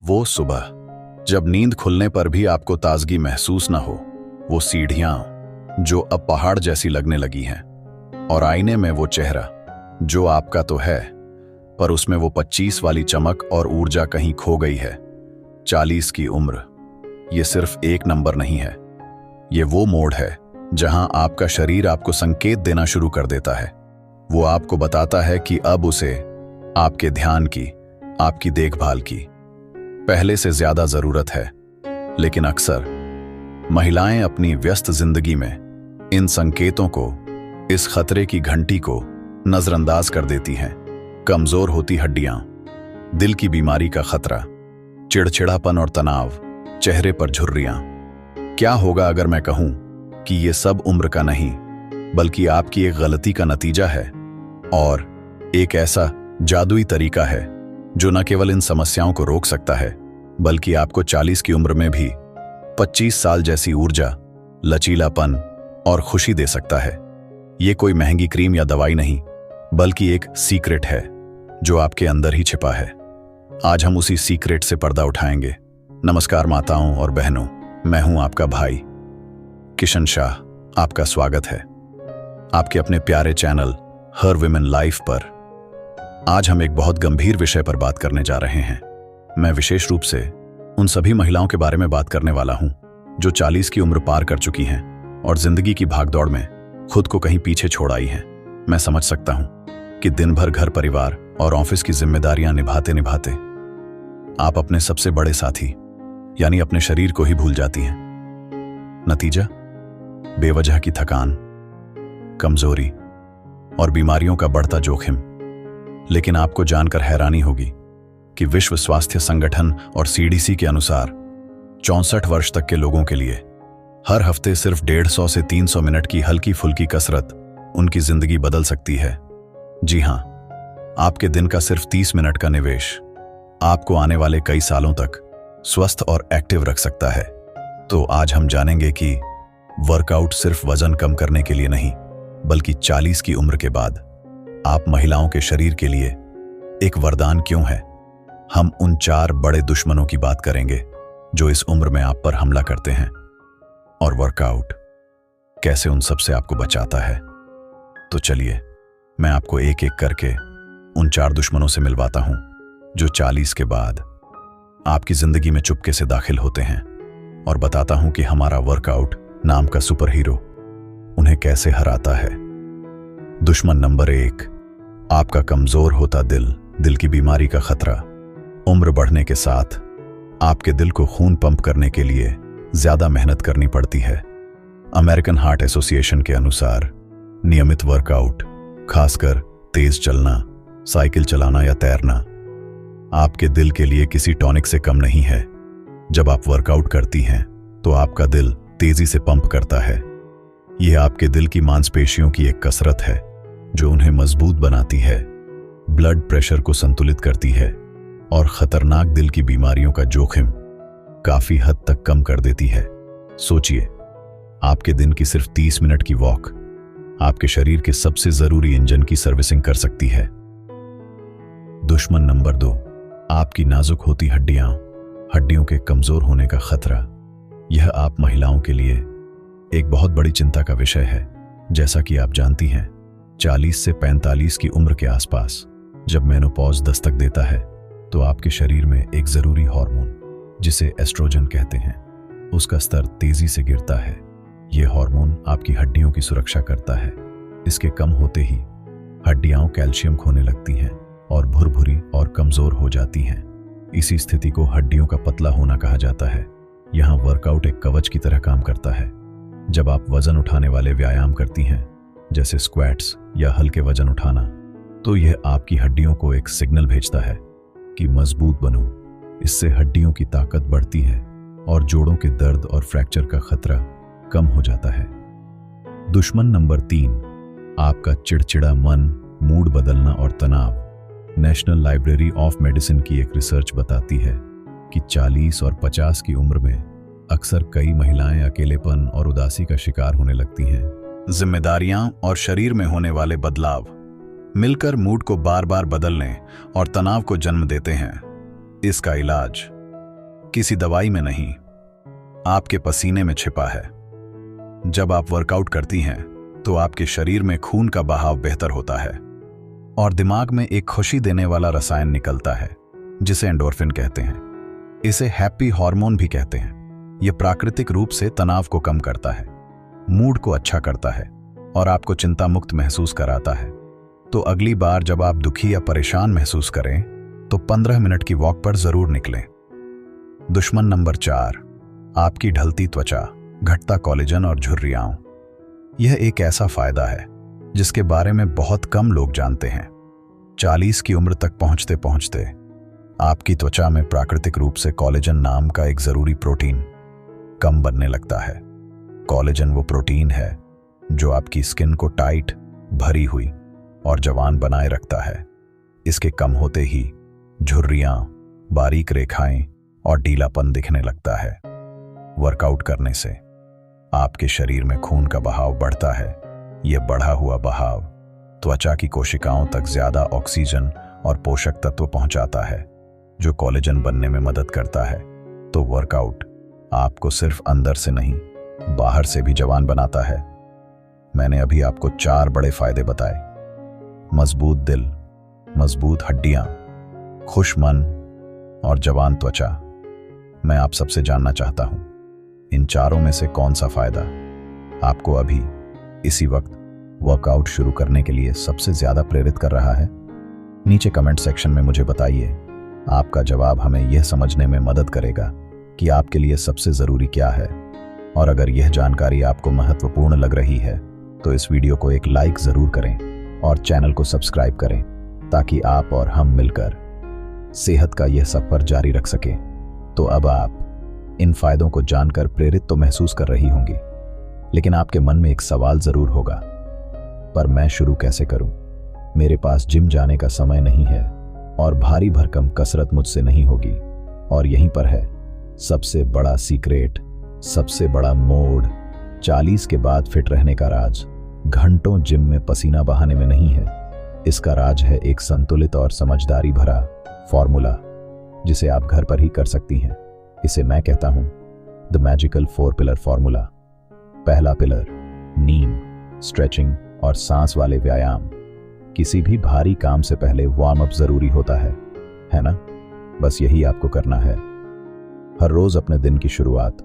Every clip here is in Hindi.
वो सुबह जब नींद खुलने पर भी आपको ताजगी महसूस न हो, वो सीढ़ियां जो अब पहाड़ जैसी लगने लगी हैं, और आईने में वो चेहरा जो आपका तो है पर उसमें वो 25 वाली चमक और ऊर्जा कहीं खो गई है। 40 की उम्र ये सिर्फ एक नंबर नहीं है, ये वो मोड़ है जहां आपका शरीर आपको संकेत देना शुरू कर देता है। वो आपको बताता है कि अब उसे आपके ध्यान की, आपकी देखभाल की पहले से ज्यादा जरूरत है। लेकिन अक्सर महिलाएं अपनी व्यस्त जिंदगी में इन संकेतों को, इस खतरे की घंटी को नजरअंदाज कर देती हैं। कमजोर होती हड्डियां, दिल की बीमारी का खतरा, चिड़चिड़ापन और तनाव, चेहरे पर झुर्रियां। क्या होगा अगर मैं कहूं कि ये सब उम्र का नहीं बल्कि आपकी एक गलती का नतीजा है, और एक ऐसा जादुई तरीका है जो न केवल इन समस्याओं को रोक सकता है बल्कि आपको 40 की उम्र में भी 25 साल जैसी ऊर्जा, लचीलापन और खुशी दे सकता है। ये कोई महंगी क्रीम या दवाई नहीं बल्कि एक सीक्रेट है जो आपके अंदर ही छिपा है। आज हम उसी सीक्रेट से पर्दा उठाएंगे। नमस्कार माताओं और बहनों, मैं हूं आपका भाई किशन शाह। आपका स्वागत है आपके अपने प्यारे चैनल हर विमेन लाइफ पर। आज हम एक बहुत गंभीर विषय पर बात करने जा रहे हैं। मैं विशेष रूप से उन सभी महिलाओं के बारे में बात करने वाला हूं जो 40 की उम्र पार कर चुकी हैं और जिंदगी की भागदौड़ में खुद को कहीं पीछे छोड़ आई हैं। मैं समझ सकता हूं कि दिन भर घर, परिवार और ऑफिस की जिम्मेदारियां निभाते निभाते आप अपने सबसे बड़े साथी यानी अपने शरीर को ही भूल जाती हैं। नतीजा, बेवजह की थकान, कमजोरी और बीमारियों का बढ़ता जोखिम। लेकिन आपको जानकर हैरानी होगी कि विश्व स्वास्थ्य संगठन और सीडीसी के अनुसार 64 वर्ष तक के लोगों के लिए हर हफ्ते सिर्फ 150 से 300 मिनट की हल्की फुल्की कसरत उनकी जिंदगी बदल सकती है। जी हां, आपके दिन का सिर्फ 30 मिनट का निवेश आपको आने वाले कई सालों तक स्वस्थ और एक्टिव रख सकता है। तो आज हम जानेंगे कि वर्कआउट सिर्फ वजन कम करने के लिए नहीं बल्कि 40 की उम्र के बाद आप महिलाओं के शरीर के लिए एक वरदान क्यों है। हम उन 4 बड़े दुश्मनों की बात करेंगे जो इस उम्र में आप पर हमला करते हैं, और वर्कआउट कैसे उन सब से आपको बचाता है। तो चलिए मैं आपको एक एक करके उन 4 दुश्मनों से मिलवाता हूं जो 40 के बाद आपकी जिंदगी में चुपके से दाखिल होते हैं, और बताता हूं कि हमारा वर्कआउट नाम का सुपर हीरो उन्हें कैसे हराता है। दुश्मन नंबर 1, आपका कमजोर होता दिल, दिल की बीमारी का खतरा। उम्र बढ़ने के साथ आपके दिल को खून पंप करने के लिए ज्यादा मेहनत करनी पड़ती है। अमेरिकन हार्ट एसोसिएशन के अनुसार नियमित वर्कआउट, खासकर तेज चलना, साइकिल चलाना या तैरना, आपके दिल के लिए किसी टॉनिक से कम नहीं है। जब आप वर्कआउट करती हैं तो आपका दिल तेजी से पंप करता है। यह आपके दिल की मांसपेशियों की एक कसरत है जो उन्हें मजबूत बनाती है, ब्लड प्रेशर को संतुलित करती है और खतरनाक दिल की बीमारियों का जोखिम काफी हद तक कम कर देती है। सोचिए, आपके दिन की सिर्फ 30 मिनट की वॉक आपके शरीर के सबसे जरूरी इंजन की सर्विसिंग कर सकती है। दुश्मन नंबर 2, आपकी नाजुक होती हड्डियां, हड्डियों के कमजोर होने का खतरा। यह आप महिलाओं के लिए एक बहुत बड़ी चिंता का विषय है। जैसा कि आप जानती हैं, 40 से 45 की उम्र के आसपास जब मेनोपॉज दस्तक देता है तो आपके शरीर में एक जरूरी हार्मोन जिसे एस्ट्रोजन कहते हैं, उसका स्तर तेजी से गिरता है। यह हार्मोन आपकी हड्डियों की सुरक्षा करता है। इसके कम होते ही हड्डियां कैल्शियम खोने लगती हैं और भुरभुरी और कमजोर हो जाती हैं। इसी स्थिति को हड्डियों का पतला होना कहा जाता है। यहाँ वर्कआउट एक कवच की तरह काम करता है। जब आप वजन उठाने वाले व्यायाम करती हैं, जैसे स्क्वैट्स या हल्के वजन उठाना, तो यह आपकी हड्डियों को एक सिग्नल भेजता है कि मजबूत बनो। इससे हड्डियों की ताकत बढ़ती है और जोड़ों के दर्द और फ्रैक्चर का खतरा कम हो जाता है। दुश्मन नंबर 3, आपका चिड़चिड़ा मन, मूड बदलना और तनाव। नेशनल लाइब्रेरी ऑफ मेडिसिन की एक रिसर्च बताती है कि 40 और 50 की उम्र में अक्सर कई महिलाएं अकेलेपन और उदासी का शिकार होने लगती हैं। जिम्मेदारियां और शरीर में होने वाले बदलाव मिलकर मूड को बार बार बदलने और तनाव को जन्म देते हैं। इसका इलाज किसी दवाई में नहीं, आपके पसीने में छिपा है। जब आप वर्कआउट करती हैं तो आपके शरीर में खून का बहाव बेहतर होता है और दिमाग में एक खुशी देने वाला रसायन निकलता है जिसे एंडोर्फिन कहते हैं। इसे हैप्पी हार्मोन भी कहते हैं। यह प्राकृतिक रूप से तनाव को कम करता है, मूड को अच्छा करता है और आपको चिंता मुक्त महसूस कराता है। तो अगली बार जब आप दुखी या परेशान महसूस करें तो 15 मिनट की वॉक पर जरूर निकलें। दुश्मन नंबर 4, आपकी ढलती त्वचा, घटता कोलेजन और झुर्रियां। यह एक ऐसा फायदा है जिसके बारे में बहुत कम लोग जानते हैं। 40 की उम्र तक पहुंचते पहुंचते आपकी त्वचा में प्राकृतिक रूप से कोलेजन नाम का एक जरूरी प्रोटीन कम बनने लगता है। कोलेजन वो प्रोटीन है जो आपकी स्किन को टाइट, भरी हुई और जवान बनाए रखता है। इसके कम होते ही झुर्रियां, बारीक रेखाएं और ढीलापन दिखने लगता है। वर्कआउट करने से आपके शरीर में खून का बहाव बढ़ता है। यह बढ़ा हुआ बहाव त्वचा की कोशिकाओं तक ज्यादा ऑक्सीजन और पोषक तत्व पहुंचाता है जो कोलेजन बनने में मदद करता है। तो वर्कआउट आपको सिर्फ अंदर से नहीं, बाहर से भी जवान बनाता है। मैंने अभी आपको 4 बड़े फायदे बताए। मजबूत दिल, मजबूत हड्डियां, खुश मन और जवान त्वचा। मैं आप सबसे जानना चाहता हूं, इन चारों में से कौन सा फायदा आपको अभी इसी वक्त वर्कआउट शुरू करने के लिए सबसे ज्यादा प्रेरित कर रहा है? नीचे कमेंट सेक्शन में मुझे बताइए। आपका जवाब हमें यह समझने में मदद करेगा कि आपके लिए सबसे जरूरी क्या है। और अगर यह जानकारी आपको महत्वपूर्ण लग रही है तो इस वीडियो को एक लाइक जरूर करें और चैनल को सब्सक्राइब करें ताकि आप और हम मिलकर सेहत का यह सफर जारी रख सकें। तो अब आप इन फायदों को जानकर प्रेरित तो महसूस कर रही होंगी, लेकिन आपके मन में एक सवाल जरूर होगा, पर मैं शुरू कैसे करूं? मेरे पास जिम जाने का समय नहीं है और भारी भरकम कसरत मुझसे नहीं होगी। और यहीं पर है सबसे बड़ा सीक्रेट, सबसे बड़ा मोड़। 40 के बाद फिट रहने का राज घंटों जिम में पसीना बहाने में नहीं है। इसका राज है एक संतुलित और समझदारी भरा फॉर्मूला जिसे आप घर पर ही कर सकती हैं। इसे मैं कहता हूं द मैजिकल 4 पिलर फॉर्मूला। पहला पिलर, नींद, स्ट्रेचिंग और सांस वाले व्यायाम। किसी भी भारी काम से पहले वार्म अप जरूरी होता है ना? बस यही आपको करना है। हर रोज अपने दिन की शुरुआत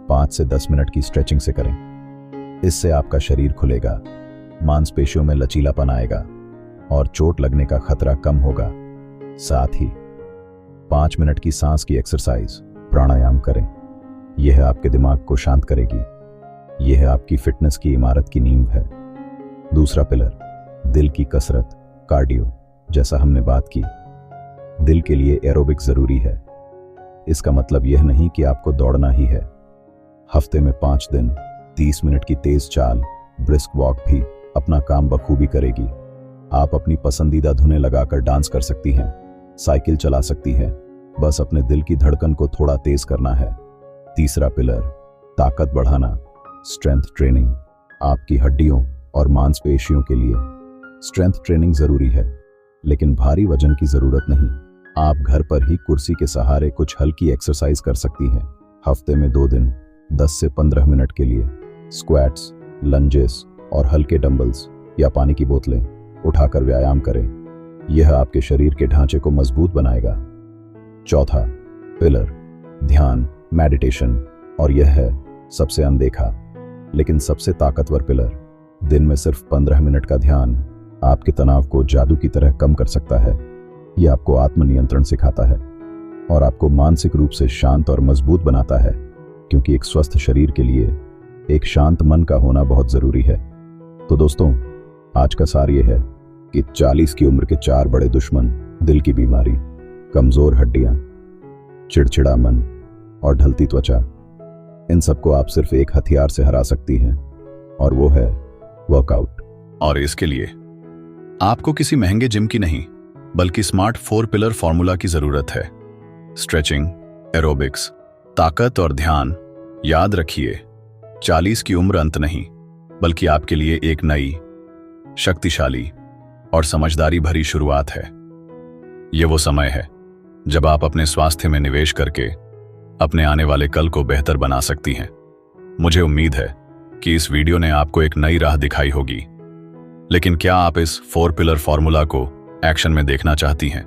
5 से 10 मिनट की स्ट्रेचिंग से करें। इससे आपका शरीर खुलेगा, मांसपेशियों में लचीलापन आएगा और चोट लगने का खतरा कम होगा। साथ ही 5 मिनट की सांस की एक्सरसाइज, प्राणायाम करें। यह आपके दिमाग को शांत करेगी। यह आपकी फिटनेस की इमारत की नींव है। दूसरा पिलर, दिल की कसरत, कार्डियो। जैसा हमने बात की, दिल के लिए एरोबिक जरूरी है। इसका मतलब यह नहीं कि आपको दौड़ना ही है। हफ्ते में 5 दिन 30 मिनट की तेज चाल, ब्रिस्क वॉक भी अपना काम बखूबी करेगी। आप अपनी पसंदीदा धुनें लगाकर डांस कर सकती हैं, साइकिल चला सकती हैं। बस अपने दिल की धड़कन को थोड़ा तेज करना है। तीसरा पिलर, ताकत बढ़ाना, स्ट्रेंथ ट्रेनिंग। आपकी हड्डियों और मांसपेशियों के लिए स्ट्रेंथ ट्रेनिंग जरूरी है, लेकिन भारी वजन की जरूरत नहीं। आप घर पर ही कुर्सी के सहारे कुछ हल्की एक्सरसाइज कर सकती हैं। हफ्ते में 2 दिन 10 से 15 मिनट के लिए स्क्वैट्स, लंजेस और हल्के डंबल्स या पानी की बोतलें उठाकर व्यायाम करें। यह आपके शरीर के ढांचे को मजबूत बनाएगा। चौथा पिलर, ध्यान, मेडिटेशन। और यह है सबसे अनदेखा लेकिन सबसे ताकतवर पिलर। दिन में सिर्फ 15 मिनट का ध्यान आपके तनाव को जादू की तरह कम कर सकता है। यह आपको आत्मनियंत्रण सिखाता है और आपको मानसिक रूप से शांत और मजबूत बनाता है, क्योंकि एक स्वस्थ शरीर के लिए एक शांत मन का होना बहुत जरूरी है। तो दोस्तों, आज का सार यह है कि 40 की उम्र के 4 बड़े दुश्मन, दिल की बीमारी, कमजोर हड्डियां, चिड़चिड़ा मन और ढलती त्वचा, इन सबको आप सिर्फ एक हथियार से हरा सकती हैं, और वो है वर्कआउट। और इसके लिए आपको किसी महंगे जिम की नहीं बल्कि स्मार्ट 4 पिलर फॉर्मूला की जरूरत है। स्ट्रेचिंग, एरोबिक्स, ताकत और ध्यान। याद रखिए, 40 की उम्र अंत नहीं बल्कि आपके लिए एक नई, शक्तिशाली और समझदारी भरी शुरुआत है। यह वो समय है जब आप अपने स्वास्थ्य में निवेश करके अपने आने वाले कल को बेहतर बना सकती हैं। मुझे उम्मीद है कि इस वीडियो ने आपको एक नई राह दिखाई होगी। लेकिन क्या आप इस 4 पिलर फॉर्मूला को एक्शन में देखना चाहती हैं?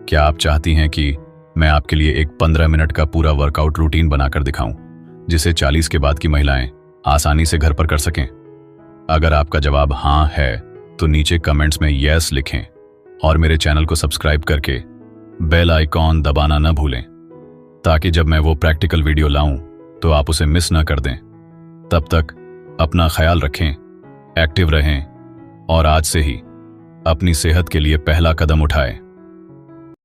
क्या आप चाहती हैं कि मैं आपके लिए एक 15 मिनट का पूरा वर्कआउट रूटीन बनाकर दिखाऊं, जिसे 40 के बाद की महिलाएं आसानी से घर पर कर सकें? अगर आपका जवाब हाँ है तो नीचे कमेंट्स में यस लिखें और मेरे चैनल को सब्सक्राइब करके बेल आइकॉन दबाना न भूलें, ताकि जब मैं वो प्रैक्टिकल वीडियो लाऊं तो आप उसे मिस न कर दें। तब तक अपना ख्याल रखें, एक्टिव रहें और आज से ही अपनी सेहत के लिए पहला कदम उठाएं।